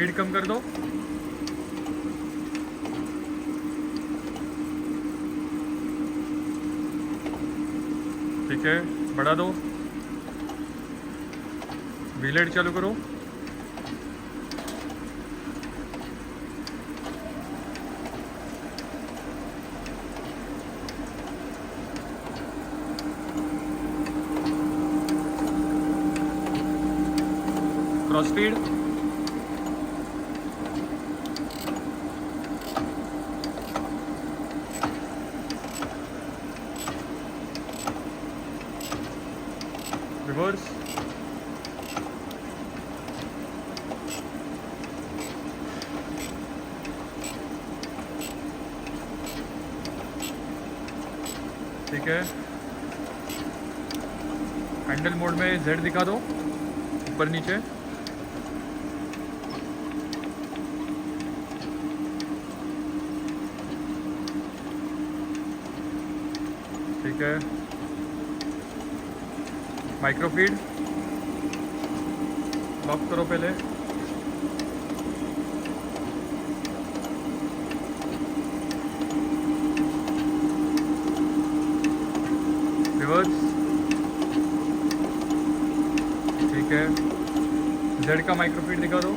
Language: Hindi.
स्पीड कम कर दो। ठीक है, बढ़ा दो। व्हील लाइट चालू करो। Cross speed. रिवर्स। ठीक है, हैंडल मोड में जेड दिखा दो, ऊपर नीचे। ठीक है, माइक्रो फीड लॉक करो पहले। रिवर्स। ठीक है, जेड का माइक्रो फीड दिखा दो।